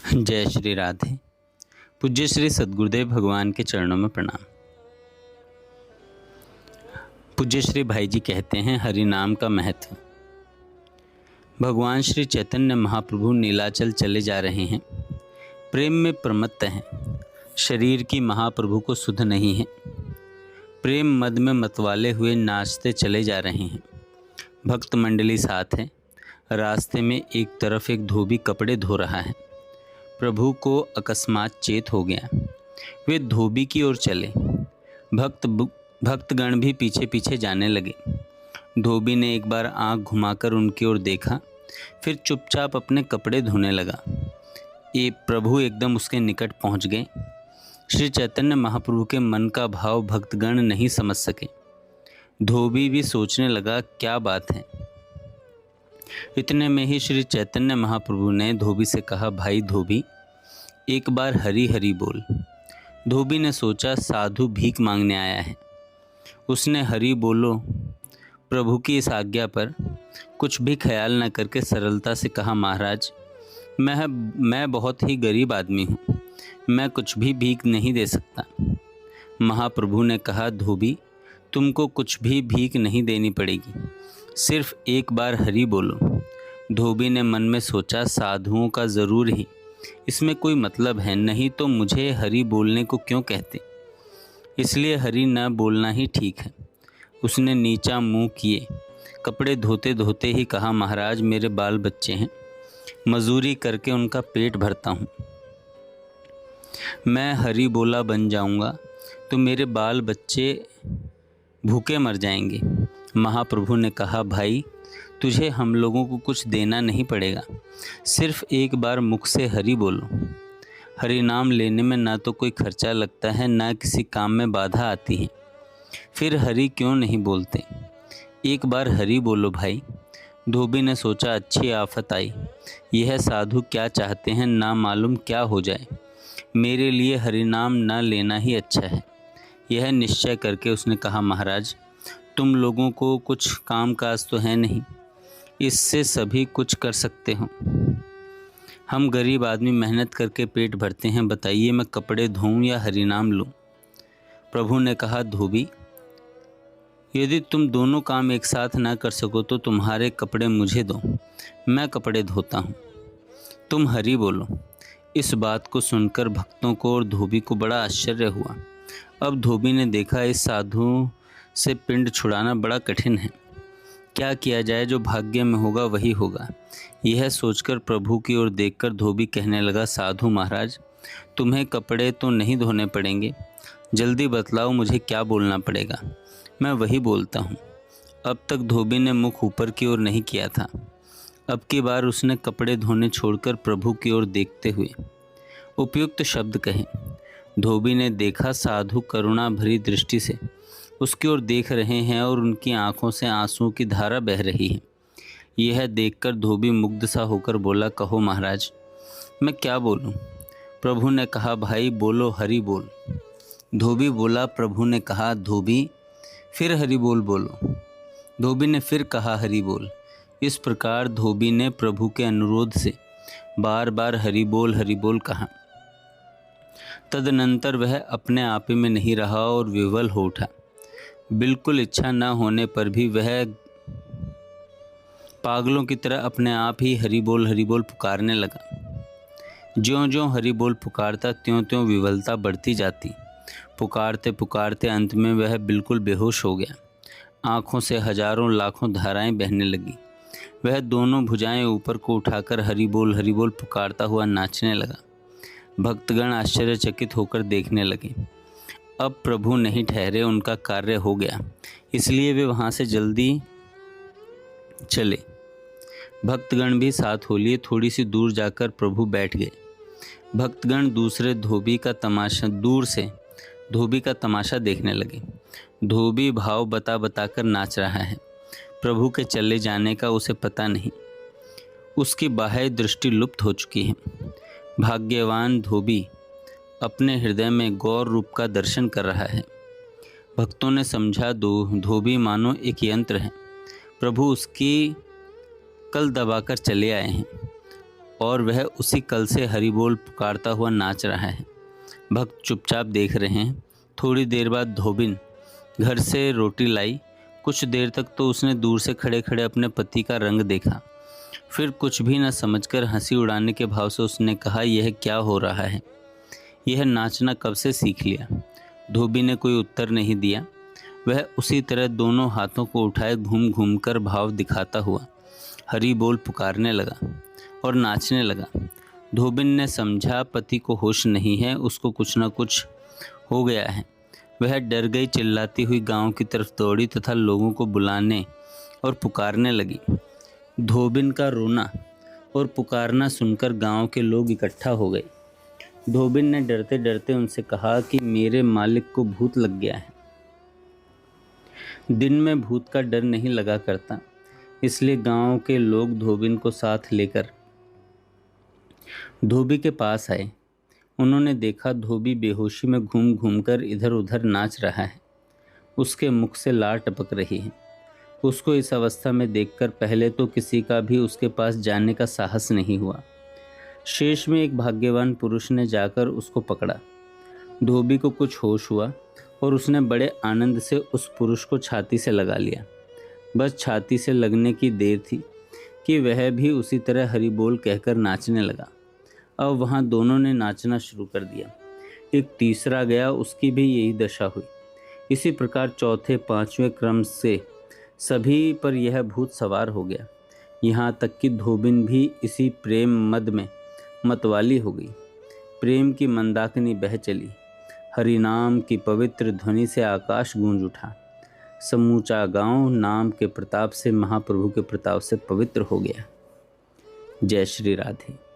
जय श्री राधे। पूज्य श्री सद्गुरुदेव भगवान के चरणों में प्रणाम। पूज्य श्री भाई जी कहते हैं, हरि नाम का महत्व। भगवान श्री चैतन्य महाप्रभु नीलाचल चले जा रहे हैं, प्रेम में प्रमत्त हैं। शरीर की महाप्रभु को सुध नहीं है, प्रेम मद में मतवाले हुए नाचते चले जा रहे हैं। भक्त मंडली साथ है। रास्ते में एक तरफ एक धोबी कपड़े धो रहा है। प्रभु को अकस्मात चेत हो गया। वे धोबी की ओर चले। भक्तगण भी पीछे पीछे जाने लगे। धोबी ने एक बार आंख घुमाकर उनकी ओर देखा, फिर चुपचाप अपने कपड़े धोने लगा। ये प्रभु एकदम उसके निकट पहुंच गए। श्री चैतन्य महाप्रभु के मन का भाव भक्तगण नहीं समझ सके। धोबी भी सोचने लगा, क्या बात है। इतने में ही श्री चैतन्य महाप्रभु ने धोबी से कहा, भाई धोबी, एक बार हरि हरि बोल। धोबी ने सोचा, साधु भीख मांगने आया है। उसने हरि बोलो प्रभु की इस आज्ञा पर कुछ भी ख्याल न करके सरलता से कहा, महाराज मैं बहुत ही गरीब आदमी हूँ, मैं कुछ भी भीख नहीं दे सकता। महाप्रभु ने कहा, धोबी, तुमको कुछ भी भीख नहीं देनी पड़ेगी, सिर्फ एक बार हरि बोलो। धोबी ने मन में सोचा, साधुओं का ज़रूर ही इसमें कोई मतलब है, नहीं तो मुझे हरि बोलने को क्यों कहते, इसलिए हरि न बोलना ही ठीक है। उसने नीचा मुंह किए कपड़े धोते धोते ही कहा, महाराज मेरे बाल बच्चे हैं, मजूरी करके उनका पेट भरता हूँ। मैं हरि बोला बन जाऊँगा तो मेरे बाल बच्चे भूखे मर जाएंगे। महाप्रभु ने कहा, भाई तुझे हम लोगों को कुछ देना नहीं पड़ेगा, सिर्फ एक बार मुख से हरि बोलो। हरि नाम लेने में ना तो कोई खर्चा लगता है, ना किसी काम में बाधा आती है, फिर हरि क्यों नहीं बोलते। एक बार हरि बोलो भाई। धोबी ने सोचा, अच्छी आफत आई, यह साधु क्या चाहते हैं, ना मालूम क्या हो जाए। मेरे लिए हरि नाम न लेना ही अच्छा है। यह निश्चय करके उसने कहा, महाराज तुम लोगों को कुछ काम काज तो है नहीं, इससे सभी कुछ कर सकते हो। हम गरीब आदमी मेहनत करके पेट भरते हैं, बताइए मैं कपड़े धोऊं या हरि नाम लूं। प्रभु ने कहा, धोबी, यदि तुम दोनों काम एक साथ ना कर सको तो तुम्हारे कपड़े मुझे दो, मैं कपड़े धोता हूँ, तुम हरि बोलो। इस बात को सुनकर भक्तों को और धोबी को बड़ा आश्चर्य हुआ। अब धोबी ने देखा, इस साधु से पिंड छुड़ाना बड़ा कठिन है, क्या किया जाए, जो भाग्य में होगा वही होगा। यह सोचकर प्रभु की ओर देखकर धोबी कहने लगा, साधु महाराज तुम्हें कपड़े तो नहीं धोने पड़ेंगे, जल्दी बतलाओ मुझे क्या बोलना पड़ेगा, मैं वही बोलता हूँ। अब तक धोबी ने मुख ऊपर की ओर नहीं किया था। अब की बार उसने कपड़े धोने छोड़कर प्रभु की ओर देखते हुए उपयुक्त शब्द कहे। धोबी ने देखा, साधु करुणा भरी दृष्टि से उसकी ओर देख रहे हैं और उनकी आंखों से आंसुओं की धारा बह रही है। यह देखकर धोबी मुग्ध सा होकर बोला, कहो महाराज मैं क्या बोलूं। प्रभु ने कहा, भाई बोलो हरि बोल। धोबी बोला, प्रभु ने कहा, धोबी फिर हरि बोल बोलो। धोबी ने फिर कहा, हरि बोल। इस प्रकार धोबी ने प्रभु के अनुरोध से बार बार हरि बोल कहा। तदनंतर वह अपने आप ही में नहीं रहा और विवल हो उठा। बिल्कुल इच्छा न होने पर भी वह पागलों की तरह अपने आप ही हरि बोल पुकारने लगा। ज्यों ज्यों हरि बोल पुकारता त्यों त्यों विवलता बढ़ती जाती। पुकारते पुकारते अंत में वह बिल्कुल बेहोश हो गया। आँखों से हजारों लाखों धाराएं बहने लगी। वह दोनों भुजाएं ऊपर को उठाकर हरि बोल पुकारता हुआ नाचने लगा। भक्तगण आश्चर्यचकित होकर देखने लगे। अब प्रभु नहीं ठहरे, उनका कार्य हो गया, इसलिए वे वहाँ से जल्दी चले। भक्तगण भी साथ हो लिए। थोड़ी सी दूर जाकर प्रभु बैठ गए। भक्तगण दूर से धोबी का तमाशा देखने लगे। धोबी भाव बताकर नाच रहा है। प्रभु के चले जाने का उसे पता नहीं, उसकी बाह्य दृष्टि लुप्त हो चुकी है। भाग्यवान धोबी अपने हृदय में गौर रूप का दर्शन कर रहा है। भक्तों ने समझा, धोबी मानो एक यंत्र है, प्रभु उसकी कल दबाकर चले आए हैं। और वह उसी कल से हरि बोल पुकारता हुआ नाच रहा है। भक्त चुपचाप देख रहे हैं। थोड़ी देर बाद धोबिन घर से रोटी लाई। कुछ देर तक तो उसने दूर से खड़े खड़े अपने पति का रंग देखा। फिर कुछ भी न समझकर हंसी उड़ाने के भाव से उसने कहा, यह क्या हो रहा है? यह नाचना कब से सीख लिया? धोबी ने कोई उत्तर नहीं दिया। वह उसी तरह दोनों हाथों को उठाए घूम घूम कर भाव दिखाता हुआ हरि बोल पुकारने लगा और नाचने लगा। धोबिन ने समझा पति को होश नहीं है, उसको कुछ न कुछ हो गया है। वह डर गई, चिल्लाती हुई गांव की तरफ दौड़ी तथा लोगों को बुलाने और पुकारने लगी। धोबिन का रोना और पुकारना सुनकर गांव के लोग इकट्ठा हो गए। धोबिन ने डरते डरते उनसे कहा कि मेरे मालिक को भूत लग गया है। दिन में भूत का डर नहीं लगा करता, इसलिए गांव के लोग धोबिन को साथ लेकर धोबी के पास आए। उन्होंने देखा धोबी बेहोशी में घूम घूम कर इधर उधर नाच रहा है। उसके मुख से लार टपक रही है। उसको इस अवस्था में देखकर पहले तो किसी का भी उसके पास जाने का साहस नहीं हुआ। शेष में एक भाग्यवान पुरुष ने जाकर उसको पकड़ा। धोबी को कुछ होश हुआ और उसने बड़े आनंद से उस पुरुष को छाती से लगा लिया। बस छाती से लगने की देर थी कि वह भी उसी तरह हरि बोल कहकर नाचने लगा। अब वहाँ दोनों ने नाचना शुरू कर दिया। एक तीसरा गया, उसकी भी यही दशा हुई। इसी प्रकार चौथे पांचवें क्रम से सभी पर यह भूत सवार हो गया। यहाँ तक कि धोबिन भी इसी प्रेम मद में मतवाली हो गई। प्रेम की मंदाकिनी बह चली। हरिनाम की पवित्र ध्वनि से आकाश गूंज उठा। समूचा गांव नाम के प्रताप से, महाप्रभु के प्रताप से पवित्र हो गया। जय श्री राधे।